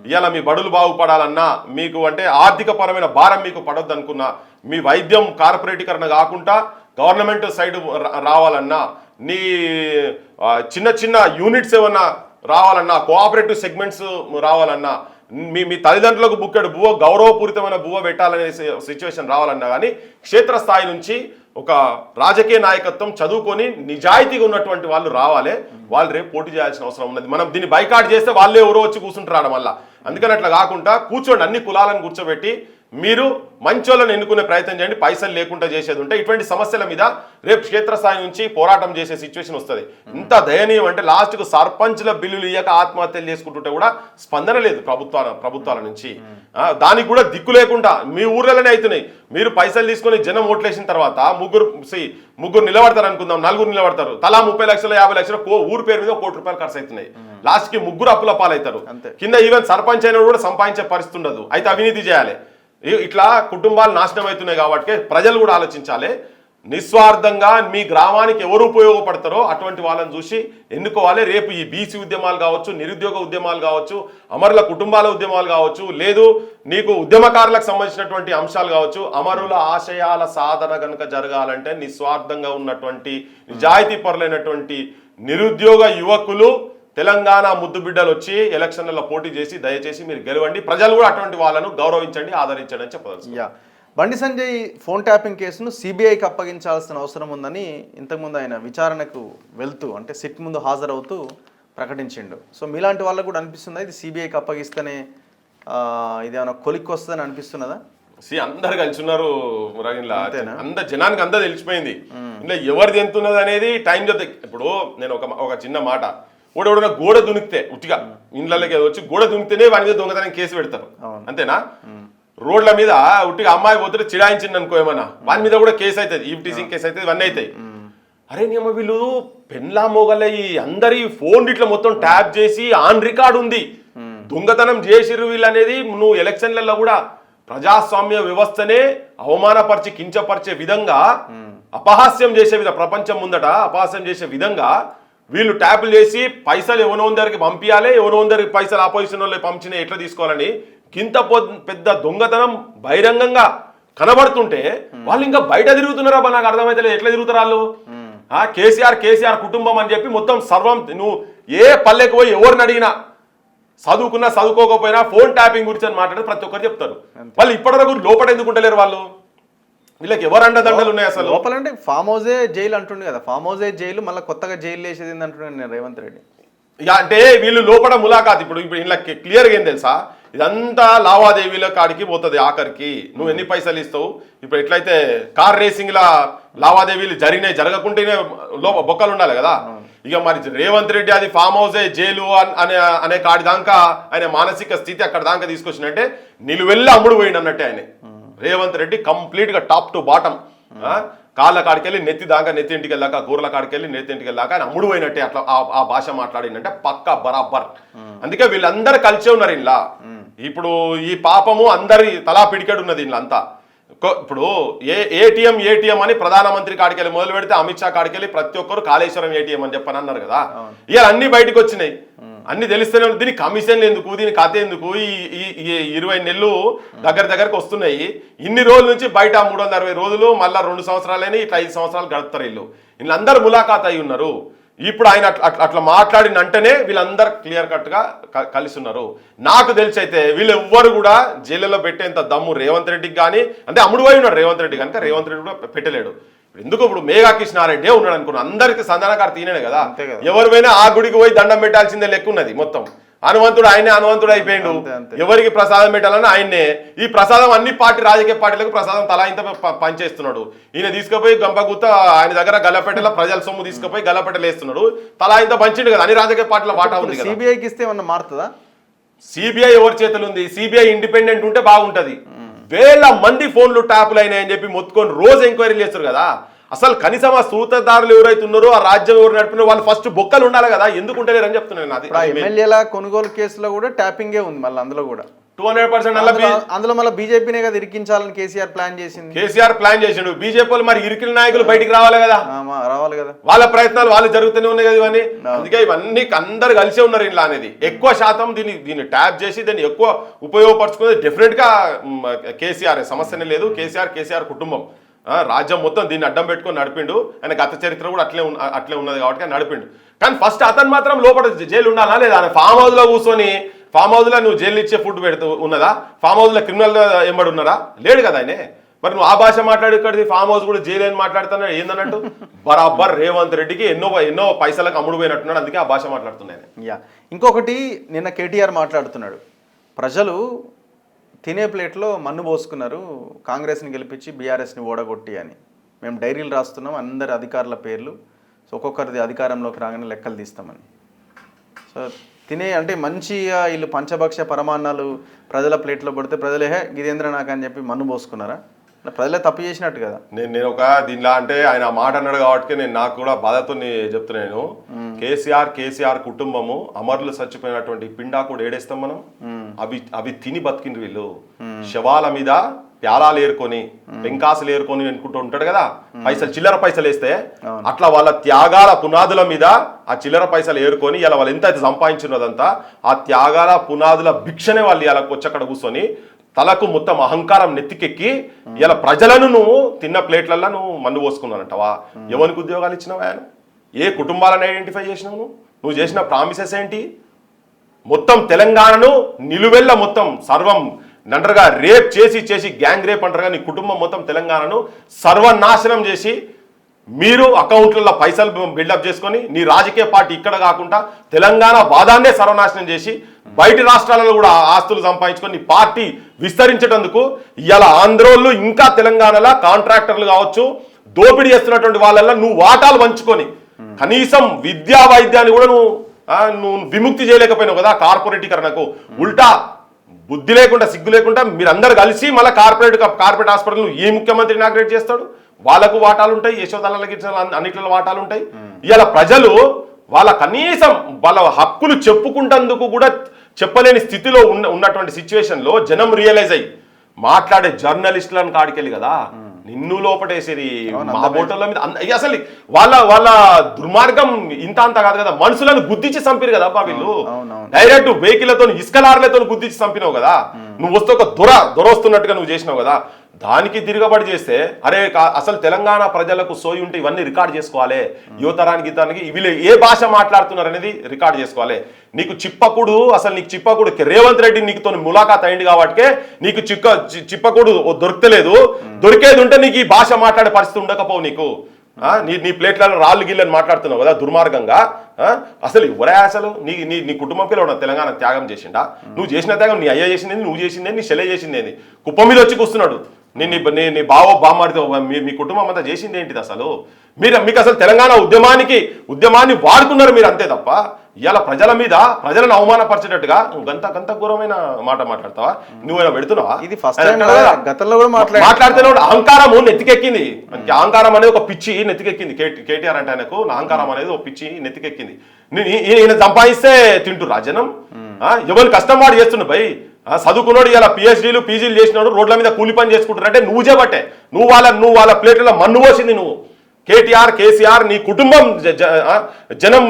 S2: ఇవాళ మీ బడులు బాగుపడాలన్నా, మీకు అంటే ఆర్థిక పరమైన భారం మీకు పడొద్దు అనుకున్నా, మీ వైద్యం కార్పొరేటీకరణ కాకుండా గవర్నమెంట్ సైడ్ రావాలన్నా, నీ చిన్న యూనిట్స్ ఏమన్నా రావాలన్నా, కోఆపరేటివ్ సెగ్మెంట్స్ రావాలన్నా, మీ తల్లిదండ్రులకు బుక్కెడు బువ్వ, గౌరవపూరితమైన బువ్వ పెట్టాలనే సిచ్యువేషన్ రావాలన్నా కానీ క్షేత్రస్థాయి నుంచి ఒక రాజకీయ నాయకత్వం చదువుకొని నిజాయితీగా ఉన్నటువంటి వాళ్ళు రావాలి. వాళ్ళు రేపు పోటీ చేయాల్సిన అవసరం ఉన్నది. మనం దీన్ని బైకాట్ చేస్తే వాళ్ళే ఎవరో వచ్చి కూర్చుంటారు వల్ల. అందుకని అట్లా కాకుండా కూర్చోండి, అన్ని కులాలను కూర్చోబెట్టి మీరు మంచోళ్ళని ఎన్నుకునే ప్రయత్నం చేయండి. పైసలు లేకుండా చేసేది ఉంటే ఇటువంటి సమస్యల మీద రేపు క్షేత్రస్థాయి నుంచి పోరాటం చేసే సిచ్యువేషన్ వస్తుంది. ఇంత దయనీయం అంటే లాస్ట్కు సర్పంచ్ల బిల్లులు ఇయ్యక ఆత్మహత్యలు చేసుకుంటుంటే కూడా స్పందన లేదు ప్రభుత్వాల నుంచి. దానికి కూడా దిక్కు లేకుండా మీ ఊర్లలోనే అవుతున్నాయి. మీరు పైసలు తీసుకొని జనం ఓట్లేసిన తర్వాత ముగ్గురు నిలబడతారు అనుకుందాం, నలుగురు నిలబడతారు, తలా 30 లక్షలు 50 లక్షలు ఊరు పేరు మీద 1 కోటి రూపాయలు ఖర్చు అవుతున్నాయి. లాస్ట్కి ముగ్గురు అప్పుల పాలవుతారు. కింద ఈవెన్ సర్పంచ్ అయినా కూడా సంపాదించే పరిస్థితి ఉండదు. అయితే అవినీతి చేయాలి. ఇట్లా కుటుంబాలు నాశనం అవుతున్నాయి కాబట్టి ప్రజలు కూడా ఆలోచించాలి. నిస్వార్థంగా మీ గ్రామానికి ఎవరు ఉపయోగపడతారో అటువంటి వాళ్ళని చూసి ఎన్నుకోవాలి. రేపు ఈ బీసీ ఉద్యమాలు కావచ్చు, నిరుద్యోగ ఉద్యమాలు కావచ్చు, అమరుల కుటుంబాల ఉద్యమాలు కావచ్చు, లేదు నీకు ఉద్యమకారులకు సంబంధించినటువంటి అంశాలు కావచ్చు, అమరుల ఆశయాల సాధన కనుక జరగాలంటే నిస్వార్థంగా ఉన్నటువంటి నిజాయితీ పరులైనటువంటి నిరుద్యోగ యువకులు తెలంగాణ ముద్దు బిడ్డలు వచ్చి ఎలక్షన్లలో పోటీ చేసి దయచేసి మీరు గెలవండి. ప్రజలు కూడా అటువంటి వాళ్ళను గౌరవించండి, ఆదరించండి అని చెప్పదలుచు.
S1: బండి సంజయ్ ఫోన్ ట్యాపింగ్ కేసును సిబిఐకి అప్పగించాల్సిన అవసరం ఉందని ఇంతకుముందు ఆయన విచారణకు వెళ్తూ అంటే సిట్ ముందు హాజరవుతూ ప్రకటించిండు. సో మీలాంటి వాళ్ళకు కూడా అనిపిస్తుందా ఇది సిబిఐకి అప్పగిస్తేనే ఇదేమైనా కొలిక్కి వస్తుందని అనిపిస్తున్నదా?
S2: అందరు కలిసి ఉన్నారు, అంత జనానికి అంతా తెలిసిపోయింది. ఇలా ఎవరిది ఎంత ఉన్నది అనేది టైం చెప్తే. ఇప్పుడు నేను ఒక చిన్న మాట, ఎవడన్నా గోడ దునికితే ఉట్టిగా ఇండ్లకి వచ్చి గోడ దునికితేనే వాని మీద దొంగతనం కేసు పెడతారు, అంతేనా? రోడ్ల మీద ఉట్టిగా అమ్మాయి పోతుంటే చిడాయించింది అనుకో ఏమన్నా, వాని మీద కూడా కేసు అవుతుంది, ఈవ్టీజింగ్ కేసు అవుతుంది, ఇవన్నీ అవుతాయి. అరే నేమో వీళ్ళు పెన్లా మోగలయ్యి అందరి ఫోన్ ఇట్లా మొత్తం ట్యాప్ చేసి ఆన్ రికార్డ్ ఉంది, దొంగతనం చేసిరు వీళ్ళు అనేది. నువ్వు ఎలక్షన్లలో కూడా ప్రజాస్వామ్య వ్యవస్థనే అవమానపరిచి కించపరిచే విధంగా, అపహాస్యం చేసే విధంగా, ప్రపంచం ముందట అపహాస్యం చేసే విధంగా వీళ్ళు ట్యాపులు చేసి పైసలు ఎవరో దగ్గరికి పంపించాలి, ఎవరో దగ్గరికి పైసలు ఆపోజిషన్ వాళ్ళు పంపిన ఎట్లా తీసుకోవాలని కింత పెద్ద దొంగతనం బహిరంగంగా కనబడుతుంటే వాళ్ళు ఇంకా బయట తిరుగుతున్నారా? నాకు అర్థమైతే ఎట్లా తిరుగుతారు వాళ్ళు. కేసీఆర్ కుటుంబం అని చెప్పి మొత్తం సర్వం, నువ్వు ఏ పల్లెకి పోయి ఎవరిని అడిగినా చదువుకున్నా చదువుకోకపోయినా ఫోన్ ట్యాపింగ్ గురించి అని మాట్లాడితే ప్రతి ఒక్కరు చెప్తారు. వాళ్ళు ఇప్పటివరకు లోపల ఎందుకు ఉండలేరు వాళ్ళు? వీళ్ళకి ఎవరు అండదండలు ఉన్నాయి అసలు?
S1: లోపలంటే ఫామ్ హౌసే జైలు అంటుండే కదా, ఫామ్ హౌసే జైలు, మళ్ళీ కొత్తగా జైలు వేసేది అంటున్నాను నేను రేవంత్ రెడ్డి.
S2: ఇక అంటే వీళ్ళు లోపల ములాఖాత్ ఇప్పుడు ఇలా క్లియర్గా ఏం తెలుసా, ఇదంతా లావాదేవీల కాడికి పోతుంది. ఆఖరికి నువ్వు ఎన్ని పైసలు ఇస్తావు, ఇప్పుడు ఎట్లయితే కార్ రేసింగ్ లా లావాదేవీలు జరగకుంటేనే బొక్కలు ఉండాలి కదా. ఇక మరి రేవంత్ రెడ్డి అది ఫామ్ హౌసే జైలు అనే కాడి దాకా ఆయన మానసిక స్థితి అక్కడ దాకా తీసుకొచ్చినట్టే నిలువెల్లి అమ్ముడు పోయింది అన్నట్టే ఆయన రేవంత్ రెడ్డి. కంప్లీట్ గా టాప్ టు బాటం, కాళ్ళ కాడికెళ్ళి నెత్తి ఇంటికి వెళ్ళాక, గూర్ల కాడికెళ్ళి నెత్తి ఇంటికి వెళ్ళాక ఆయన అమ్ముడు పోయినట్టే అట్లా ఆ భాష మాట్లాడిందంటే పక్కా బరాబర్. అందుకే వీళ్ళందరూ కలిసే ఉన్నారు ఇలా. ఇప్పుడు ఈ పాపము అందరి తలా పిడికెడు ఉన్నది వీళ్ళంతా. ఇప్పుడు ఏటీఎం అని ప్రధానమంత్రి కాడికెళ్ళి మొదలు పెడితే అమిత్ షా కాడికెళ్ళి ప్రతి ఒక్కరు కాళేశ్వరం ఏటీఎం అని చెప్పని అన్నారు కదా. ఇక అన్ని బయటకు వచ్చినాయి, అన్ని తెలుస్తూనే. దీనికి కమిషన్లు ఎందుకు, దీనికి కథ ఎందుకు? ఈ 20 నెలలు దగ్గరకు వస్తున్నాయి. ఇన్ని రోజుల నుంచి బయట 360 రోజులు, మళ్ళీ 2 సంవత్సరాలని ఇట్లా 5 సంవత్సరాలు గడుపుతారు వీళ్ళు. వీళ్ళందరూ ములాఖాత్ అయి ఉన్నారు. ఇప్పుడు ఆయన అట్లా మాట్లాడిన అంటేనే వీళ్ళందరూ క్లియర్ కట్గా కలిసి ఉన్నారు. నాకు తెలిసి అయితే వీళ్ళు ఎవ్వరు కూడా జైలులో పెట్టేంత దమ్ము రేవంత్ రెడ్డికి కానీ, అంటే అమ్ముడు పోయి ఉన్నాడు రేవంత్ రెడ్డి కనుక రేవంత్ రెడ్డి కూడా పెట్టలేడు. ఎందుకు ఇప్పుడు మేఘా కృష్ణారెడ్డి ఉన్నాడు అనుకున్నాను, అందరికి సంధానకారు తీనే కదా, ఎవరిపైనా ఆ గుడికి పోయి దండం పెట్టాల్సిందే లెక్క ఉన్నది. మొత్తం హనుమంతుడు ఆయనే హనుమంతుడు అయిపోయిండు. ఎవరికి ప్రసాదం పెట్టాలని ఆయన్నే. ఈ ప్రసాదం అన్ని రాజకీయ పార్టీలకు ప్రసాదం తలా ఇంత పనిచేస్తున్నాడు. ఈయన తీసుకుపోయి గంపగుత్త ఆయన దగ్గర గల్లపెట్టెల ప్రజల సొమ్ము తీసుకుపోయి గల్లపెట్టెలు వేస్తున్నాడు. తలా ఇంత పంచిండు కదా, అన్ని రాజకీయ పార్టీల వాటా ఉంది కదా.
S1: సిబిఐకి ఇస్తే ఏమన్నా మారుతుందా?
S2: సిబిఐ ఎవరి చేతులు ఉంది? సిబిఐ ఇండిపెండెంట్ ఉంటే బాగుంటది. వేల మంది ఫోన్లు ట్యాపులు అయినాయని చెప్పి మొత్తుకొని రోజు ఎంక్వైరీలు చేస్తారు కదా. అసలు కనీసం ఆ సూత్రధారులు ఎవరైతే ఉన్నారో, ఆ రాజ్యం ఎవరు నడిపినారో వాళ్ళు ఫస్ట్ బొక్కలు ఉండాలి కదా. ఎందుకు ఉంటలేరని చెప్తున్నాను. అది
S1: ఎమ్మెల్యేల కొనుగోలు కేసులో కూడా ట్యాపింగే ఉంది. మళ్ళీ అందులో కూడా
S2: 200%
S1: అందులో మళ్ళీ బీజేపీనే కదా ఇరికించాలని కేసీఆర్ ప్లాన్ చేసింది.
S2: కేసీఆర్ ప్లాన్ చేసిండు. బీజేపీ మరి ఇరికిల నాయకులు బయటికి రావాలి కదా,
S1: రావాలి కదా.
S2: వాళ్ళ ప్రయత్నాలు వాళ్ళు జరుగుతూనే ఉన్నాయి కదా ఇవన్నీ. అందుకే ఇవన్నీ అందరు కలిసే ఉన్నారు ఇలా అనేది. ఎక్కువ శాతం దీన్ని ట్యాప్ చేసి దీన్ని ఎక్కువ ఉపయోగపరచుకునేది డెఫినెట్ గా కేసీఆర్. సమస్యనే లేదు. కేసీఆర్ కుటుంబం రాజ్యం మొత్తం దీన్ని అడ్డం పెట్టుకొని నడిపిండు. ఆయన గత చరిత్ర కూడా అట్లే ఉన్నది కాబట్టి నడిపిండు. కానీ ఫస్ట్ అతను మాత్రం లోపల జైలు ఉండాలా లేదా? ఫామ్ హౌస్ లో కూర్చొని, ఫామ్ హౌస్ లో నువ్వు జైలు ఇచ్చే ఫుడ్ పెడుతూ ఉన్నదా? ఫామ్ హౌస్ లో క్రిమినల్ ఎంబడి ఉన్నారా? లేడు కదా ఆయనే. మరి నువ్వు ఆ భాష మాట్లాడి ఇక్కడిది ఫామ్ హౌస్ కూడా జైలు అని మాట్లాడుతున్నా ఏందన్నట్టు? బరాబర్ రేవంత్ రెడ్డికి ఎన్నో పైసలకు అమ్ముడు పోయినట్టున్నాడు. అందుకే ఆ భాష మాట్లాడుతున్నాను.
S1: ఇంకొకటి, నిన్న కేటీఆర్ మాట్లాడుతున్నాడు, ప్రజలు తినే ప్లేట్లో మన్ను పోసుకున్నారు కాంగ్రెస్ని గెలిపించి బీఆర్ఎస్ని ఓడగొట్టి అని. మేము డైరీలు రాస్తున్నాం అందరి అధికారుల పేర్లు, సో ఒక్కొక్కరిది అధికారంలోకి రాగానే లెక్కలు తీస్తామని. సో అంటే మంచిగా వీళ్ళు పంచభక్ష పరమాన్నాలు ప్రజల ప్లేట్లో పడితే ప్రజలే గిదేంద్ర నాకు అని చెప్పి మన్ను పోసుకున్నారా? ప్రజలే తప్పు చేసినట్టు కదా.
S2: నేను ఒక దీనిలా అంటే ఆయన మాట అన్నాడు కాబట్టి నాకు కూడా బాధతో చెప్తున్నాను. కేసీఆర్ కుటుంబము అమరులు చచ్చిపోయినటువంటి పిండాకుడు ఏడేస్తాం మనం. అవి తిని బతికిండ్రు వీళ్ళు. శవాల మీద ప్యాలాలు ఏరుకొని పెంకాసులు ఏరుకొని అనుకుంటూ ఉంటాడు కదా, చిల్లర పైసలు వేస్తే అట్లా వాళ్ళ త్యాగాల పునాదుల మీద ఆ చిల్లర పైసలు ఏరుకొని ఇలా వాళ్ళు ఎంత అయితే సంపాదించినదంతా ఆ త్యాగాల పునాదుల భిక్షనే వాళ్ళు ఇలా వచ్చి అక్కడ కూర్చొని తలకు మొత్తం అహంకారం నెత్తికెక్కి ఇలా ప్రజలను నువ్వు తిన్న ప్లేట్లల్లో నువ్వు మన్ను పోసుకున్నానంటవా? ఎవరికి ఉద్యోగాలు ఇచ్చినావు? ఆయన ఏ కుటుంబాలను ఐడెంటిఫై చేసినావు? నువ్వు చేసిన ప్రామిసెస్ ఏంటి? మొత్తం తెలంగాణను నిలువెల్ల మొత్తం సర్వం నంటరుగా రేప్ చేసి గ్యాంగ్ రేప్ అంటారుగా నీ కుటుంబం మొత్తం తెలంగాణను సర్వనాశనం చేసి మీరు అకౌంట్లలో పైసలు బిల్డప్ చేసుకొని నీ రాజకీయ పార్టీ ఇక్కడ కాకుండా తెలంగాణ వాదాన్నే సర్వనాశనం చేసి బయటి రాష్ట్రాలలో కూడా ఆస్తులు సంపాదించుకొని నీ పార్టీ విస్తరించేటందుకు ఇవాళ ఆంధ్రోళ్ళు ఇంకా తెలంగాణలో కాంట్రాక్టర్లు కావచ్చు దోపిడీ చేస్తున్నటువంటి వాళ్ళల్లో నువ్వు వాటాలు పంచుకొని కనీసం విద్యా వైద్యాన్ని కూడా నువ్వు విముక్తి చేయలేకపోయినావు కదా కార్పొరేటీకరణకు. ఉల్టా బుద్ధి లేకుండా సిగ్గు లేకుండా మీరందరూ కలిసి మళ్ళీ కార్పొరేట్ హాస్పిటల్ ఏ ముఖ్యమంత్రి ఇనాగ్రేట్ చేస్తాడు? వాళ్ళకు వాటాలు ఉంటాయి, యశోదాలకి అన్నిట్లలో వాటాలు ఉంటాయి. ఇవాళ ప్రజలు వాళ్ళ కనీసం వాళ్ళ హక్కులు చెప్పుకుంటందుకు కూడా చెప్పలేని స్థితిలో ఉన్నటువంటి సిచ్యువేషన్లో జనం రియలైజ్ అయ్యి మాట్లాడే జర్నలిస్టులను కాడికెళ్ళి కదా నిన్ను లోపటేసేది మా బోటల మీద. అసలు వాళ్ళ దుర్మార్గం ఇంత అంత కాదు కదా, మనుషులను గుద్దించి చంపిరు కదా అబ్బా వీళ్ళు. డైరెక్ట్ వెహికల్లతో ఇసుకలార్లతో గుద్దించి చంపినావు కదా. నువ్వు వస్తే ఒక దొర వస్తున్నట్టుగా నువ్వు చేసినావు కదా. దానికి తిరగబడి చేస్తే అరే అసలు తెలంగాణ ప్రజలకు సోయి ఉంటే ఇవన్నీ రికార్డ్ చేసుకోవాలి. యువతరానికి వీళ్ళు ఏ భాష మాట్లాడుతున్నారు అనేది రికార్డ్ చేసుకోవాలి. నీకు చిప్పకుడు రేవంత్ రెడ్డి నీకుతో ములాఖాత్ అయింది కాబట్టి నీకు చిప్పకుడు దొరకలేదు. దొరికేది ఉంటే నీకు ఈ భాష మాట్లాడే పరిస్థితి ఉండకపోవు. నీకు నీ ప్లేట్లలో రాళ్ళు గిల్లని మాట్లాడుతున్నావు కదా దుర్మార్గంగా. అసలు ఎవరే అసలు నీ కుటుంబం పిల్లలు తెలంగాణ త్యాగం చేసిండా? నువ్వు చేసిన త్యాగం నీ అయ్య చేసింది, నువ్వు చేసిందేది, నీ చెల్లె చేసిందేది. కుప్ప మీద వచ్చి కూస్తున్నాడు నీ బావో బామ్మారితో మీ కుటుంబం అంతా చేసింది ఏంటిది అసలు? మీకు అసలు తెలంగాణ ఉద్యమాన్ని వాడుకున్నారు మీరు అంతే తప్ప ఇవాళ ప్రజలను అవమానపరిచేటట్టుగా గంత ఘోరమైన మాట మాట్లాడతావా? నువ్వైనా పెడుతున్నావా?
S1: ఇది గతంలో కూడా
S2: మాట్లాడితే అహంకారము నెత్తికెక్కింది. అహంకారం అనేది ఒక పిచ్చి నెత్తికెక్కింది. కేటీఆర్ అంటే ఆయనకు అహంకారం అనేది ఒక పిచ్చి నెత్తికెక్కింది. ఈయన సంపాదిస్తే తింటురా జనం. ఎవరు కష్టం వాడు చేస్తుండు భయ్. చదువుకున్నాడు ఇలా పిహెచ్డీలు పీజీలు చేసినాడు రోడ్ల మీద కూలి పని చేసుకుంటున్నారంటే నువ్వు చేపట్టే. నువ్వు వాళ్ళ ప్లేట్లలో మన్ను పోసింది నువ్వు. కేసీఆర్ నీ కుటుంబం జనం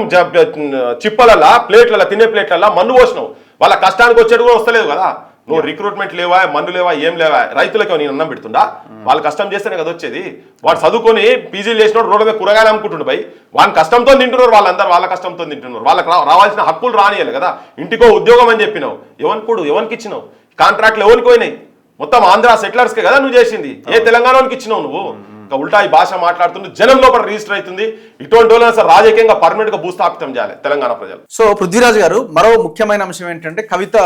S2: చిప్పలలా ప్లేట్లలో తినే ప్లేట్లలో మన్ను పోసినావు. వాళ్ళ కష్టానికి వచ్చేది కూడా వస్తలేదు కదా. నువ్వు రిక్రూట్మెంట్ లేవా, మందు లేవా, ఏం లేవా, రైతులకి నేను అన్నం పెడుతుండా? వాళ్ళు కష్టం చేస్తేనే కదా వచ్చేది. వాడు చదువుకొని పీజీలు చేసినోడు రోడ్డు మీద కూరగాయలు అమ్ముకుంటుండు భయ్. వాళ్ళ కష్టంతో తింటున్నారు, వాళ్ళందరూ వాళ్ళ కష్టంతో తింటున్నారు. వాళ్ళకి రావాల్సిన హక్కులు రానియాలి కదా. ఇంటికో ఉద్యోగం అని చెప్పినావు, ఎవరికి ఇచ్చినావు? కాంట్రాక్ట్లు ఎవరికి పోయినాయి? మొత్తం ఆంధ్ర సెటిలర్స్కే కదా నువ్వు చేసింది. ఏ తెలంగాణకి ఇచ్చినావు నువ్వు? ఇంకా ఉల్టా ఈ భాష మాట్లాడుతుంది, జనం లోపల రిజిస్టర్ అవుతుంది. ఇటువంటి వాళ్ళని అసలు రాజకీయంగా పర్మనెంట్ గా భూస్థాపితం చేయాలి తెలంగాణ ప్రజలు.
S1: సో పృథ్వీరాజ్ గారు, మరో ముఖ్యమైన అంశం ఏంటంటే కవిత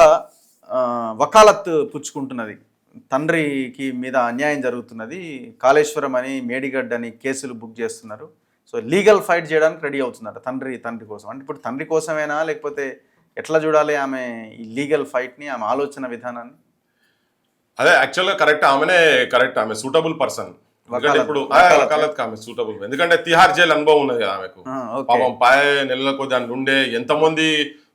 S1: వకాలత్ పుచ్చుకుంటున్నది, తండ్రికి మీద అన్యాయం జరుగుతున్నది, కాళేశ్వరం అని మేడిగడ్డ అని కేసులు బుక్ చేస్తున్నారు. సో లీగల్ ఫైట్ చేయడానికి రెడీ అవుతున్నారు తండ్రి కోసం. అంటే ఇప్పుడు తండ్రి కోసమేనా, లేకపోతే ఎట్లా చూడాలి ఆమె ఈ లీగల్ ఫైట్ని, ఆమె ఆలోచన విధానాన్ని?
S2: అదే యాక్చువల్గా కరెక్ట్, ఆమె సూటబుల్ పర్సన్. ఇప్పుడు వకాలత్ ఆమె సూటబుల్, ఎందుకంటే తిహార్ జైలు అనుభవం ఉన్నది కదా ఆమెకు. పాపం 10 నెలల కొద్ది దాని ఉండే ఎంతమంది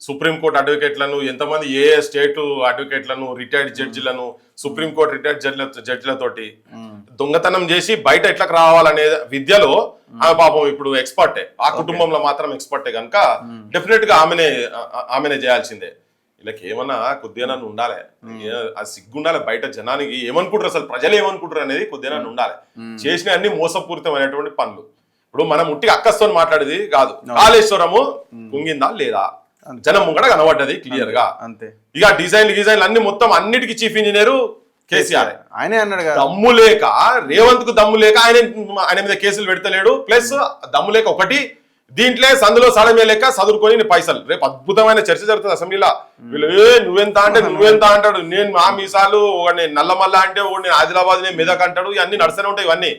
S2: సుప్రీంకోర్టు అడ్వకేట్లను, ఎంతమంది స్టేట్ అడ్వకేట్లను, రిటైర్డ్ జడ్జిలను, సుప్రీంకోర్టు రిటైర్డ్ జడ్జిలతోటి దొంగతనం చేసి బయట ఎట్లకు రావాలనే విద్యలో ఆమె పాపం ఇప్పుడు ఎక్స్పర్టే. ఆ కుటుంబంలో మాత్రం ఎక్స్పర్టే కనుక డెఫినెట్ గా ఆమెనే చేయాల్సిందే. వీళ్ళకి ఏమన్నా కొద్దిగా ఉండాలి, ఆ సిగ్గుండాలి. బయట జనానికి ఏమనుకుంటారు, అసలు ప్రజలు ఏమనుకుంటారు అనేది కొద్దిగా ఉండాలి. చేసిన అన్ని మోసపూరితమైనటువంటి పనులు. ఇప్పుడు మనం ఉట్టిగా అక్కస్తో మాట్లాడేది కాదు. కాళేశ్వరము కుంగిందా లేదా, జనం ముంగడ కనబడ్డది క్లియర్ గా. ఇక డిజైన్లు అన్ని మొత్తం అన్నిటికీ చీఫ్ ఇంజనీర్ కేసీఆర్. ఆయనే అన్నాడు దమ్ము లేక, రేవంత్ కు దమ్ము లేక ఆయన మీద కేసులు పెడతలేడు. ప్లస్ దమ్ము లేక ఒకటి, దీంట్లో సందులో సడమే లెక్క చదువుకొని పైసలు. రేపు అద్భుతమైన చర్చ జరుగుతుంది అసెంబ్లీలో. వీళ్ళు నువ్వెంత అంటాడు, నేను మా మీసాలు, నేను నల్లమల్ల అంటే నేను ఆదిలాబాద్, నేను మెదక్ అంటాడు. ఇవన్నీ నడుస్తూనే ఉంటాయి. ఇవన్నీ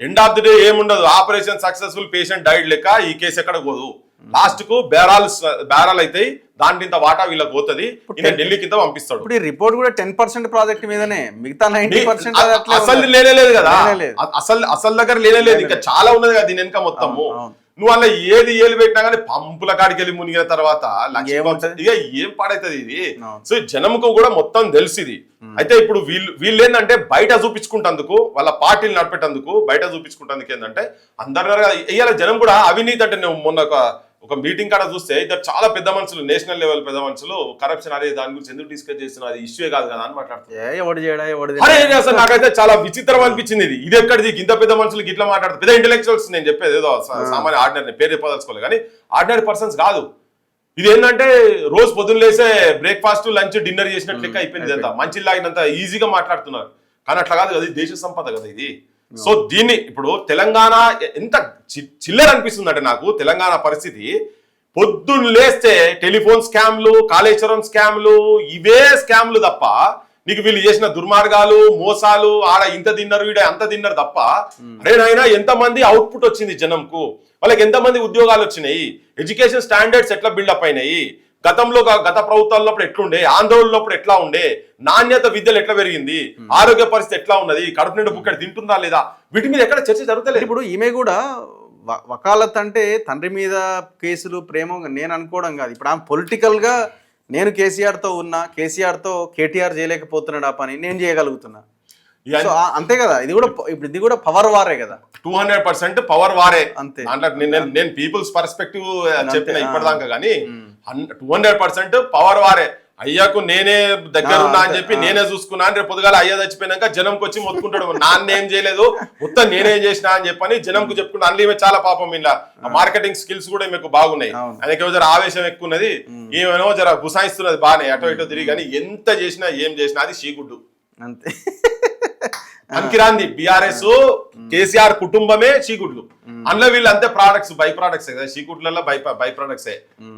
S2: ఎండ్ ఆఫ్ ది డే ఏముండదు, ఆపరేషన్ సక్సెస్ఫుల్, పేషెంట్ డైడ్ లెక్క ఈ కేసు ఎక్కడ పోదు. లాస్ట్ కు బేరాలు అయితే దాంట్లో ఇంత వాటా వీళ్ళకి పోతుంది, ఢిల్లీ కింద పంపిస్తాడు.
S1: ఇప్పుడు ఈ రిపోర్ట్ కూడా 10% ప్రాజెక్ట్ మీదనే, మిగతా 90%
S2: అసలు లేనేలేదు కదా, అసలు దగ్గర లేనేలేదు. ఇంకా చాలా ఉన్నది కదా దీని వెనుక మొత్తము. నువ్వు అలా ఏలు పెట్టినా కానీ పంపుల కాడికి వెళ్ళి మునిగిన తర్వాత ఇక ఏం పాడైతుంది ఇది. సో జనంకు కూడా మొత్తం తెలుసు ఇది. అయితే ఇప్పుడు వీళ్ళు ఏంటంటే బయట చూపించుకుంటందుకు, వాళ్ళ పార్టీలు నడిపేటందుకు బయట చూపించుకుంటందుకు ఏంటంటే అందరు ఇవాళ జనం కూడా అవినీతి అంటే, నువ్వు మొన్న ఒక మీటింగ్ కాడ చూస్తే ఇద్దరు చాలా పెద్ద మనుషులు, నేషనల్ లెవెల్ పెద్ద మనుషులు, కరప్షన్ అనే దాని గురించి ఎందుకు డిస్కస్ చేస్తున్నా, అది ఇష్యూ కాదు కదా అని మాట్లాడుతున్నారు. అసలు నాకైతే చాలా విచిత్రం అనిపించింది ఇది ఎక్కడిది, ఇంత పెద్ద మనుషులు ఇట్లా మాట్లాడుతుంది. పెద్ద ఇంటెలెక్చువల్స్ నేను చెప్పేది ఏదో సామాన్య ఆర్డినరీ, పేరు చెప్పదలుచుకోవాలి కానీ ఆర్డినరీ పర్సన్స్ కాదు. ఇది ఏంటంటే రోజు పొద్దున్న లేసే బ్రేక్ఫాస్ట్, లంచ్, డిన్నర్ చేసినట్లు లెక్క అయిపోయింది. అంతా మంచి లాగినంత ఈజీగా మాట్లాడుతున్నారు. కానీ అట్లా కాదు కదా, దేశ సంపద కదా ఇది. సో దీన్ని ఇప్పుడు తెలంగాణ ఎంత చిల్లర అనిపిస్తుంది అంటే నాకు తెలంగాణ పరిస్థితి. పొద్దున్న లేస్తే టెలిఫోన్ స్కామ్లు, కాళేశ్వరం స్కామ్లు, ఇవే స్కామ్లు తప్ప నీకు వీళ్ళు చేసిన దుర్మార్గాలు, మోసాలు, ఆడ ఇంత తిన్నారు, ఈడ అంత తిన్నారు తప్ప అరేనైనా ఎంతమంది అవుట్పుట్ వచ్చింది జనంకు, వాళ్ళకి ఎంతమంది ఉద్యోగాలు వచ్చినాయి, ఎడ్యుకేషన్ స్టాండర్డ్స్ ఎట్లా బిల్డప్ అయినాయి, గత ప్రభుత్వాల్లో ఎట్లుండే, ఆందోళనలో ఎట్లా ఉండే, నాణ్యత విద్యలు ఎట్లా పెరిగింది, ఆరోగ్య పరిస్థితి ఎట్లా ఉన్నది, కడుపు నిండు బుక్కడ తింటుందా లేదా, వీటి మీద ఎక్కడ చర్చ జరుగుతలేదు.
S1: ఇప్పుడు ఈమె కూడా వకాలత్ అంటే తండ్రి మీద కేసులు, ప్రేమ నేను అనుకోవడం కాదు. ఇప్పుడు ఆమె పొలిటికల్ గా నేను కేసీఆర్తో ఉన్నా, కేసీఆర్తో కేటీఆర్ చేయలేకపోతున్నాడు ఆ పని నేను చేయగలుగుతున్నా, అంతే కదా. ఇది కూడా పవర్ వారే కదా,
S2: 200% పవర్ వారే. అంతే. నేను పీపుల్స్ పర్స్పెక్టివ్ చెప్పిన ఇప్పటిదాకా కానీ 200% పవర్ వారే. అయ్యాకు నేనే దగ్గర ఉన్నా అని చెప్పి నేనే చూసుకున్నా అని రేపు పొద్దుగాల అయ్యా చచ్చిపోయినాక జనంకి వచ్చి మొత్తుకుంటాడు, నాన్నేం చేయలేదు మొత్తం నేనేం చేసినా అని చెప్పని జనంకు చెప్పుకుంటా. అందులో ఈమె చాలా పాపం, ఇలా మార్కెటింగ్ స్కిల్స్ కూడా మీకు బాగున్నాయి. ఆయనకేమో జర ఆవేశం ఎక్కువ ఉన్నది, ఈమెనో జర గుసాయిస్తున్నది బాగానే అటో ఇటో తిరిగి. కానీ ఎంత చేసినా ఏం చేసినా అది షీగుడ్డు అంతే. అంకిరాంది బీఆర్ఎస్ కేసీఆర్ కుటుంబమే చీకుట్లు. అందులో వీళ్ళు అంతే ప్రోడక్ట్స్, బై ప్రోడక్ట్స్ కదా, చీకుట్లలో బై ప్రోడక్ట్సే.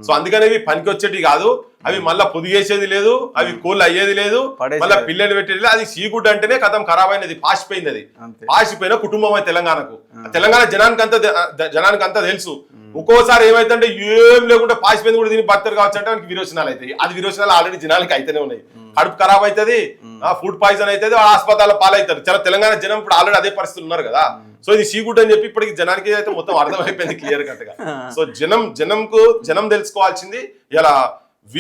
S2: సో అందుకని అవి పనికి వచ్చేటి కాదు, అవి మళ్ళీ పొదిగేసేది లేదు, అవి కోళ్ళు అయ్యేది లేదు, మళ్ళీ పిల్లలు పెట్టేది. అది చీకుడ్ అంటేనే కథం ఖరాబ్ అయినది, పాసిపోయింది. అది పాసిపోయిన కుటుంబం అది తెలంగాణకు. తెలంగాణ జనానికి అంతా తెలుసు. ఒక్కోసారి ఏమైతుందంటే ఏం లేకుండా పాసిపోయింది కూడా దీన్ని బర్తరు కావచ్చు అంటే మనకి విరోచనాలు అవుతాయి. అది విరోచనాలు ఆల్రెడీ జనాలకి అయితేనే ఉన్నాయి. కడుపు ఖరాబ్ అవుతుంది, ఫుడ్ పాయిజన్ అవుతుంది, హాస్పిటల్ పాలవుతారు. చాలా తెలంగాణ జనం ఇప్పుడు ఆల్రెడీ అదే పరిస్థితులు ఉన్నారు కదా. సో ఇది సీగుడ్ అని చెప్పి ఇప్పటికి జనానికి అయితే మొత్తం అర్థమైపోయింది క్లియర్ కట్ గా. సో జనం తెలుసుకోవాల్సింది ఇలా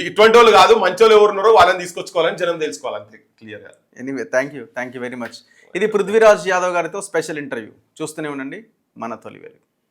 S2: ఇటువంటి వాళ్ళు కాదు, మంచి వాళ్ళు ఎవరున్నారో వాళ్ళని తీసుకొచ్చుకోవాలని జనం తెలుసుకోవాలి అంతే క్లియర్ గా.
S1: Anyway thank you very much. ఇది పృథ్వీరాజ్ యాదవ్ గారితో స్పెషల్ ఇంటర్వ్యూ. చూస్తూనే ఉండండి మన తొలి వెలుగు.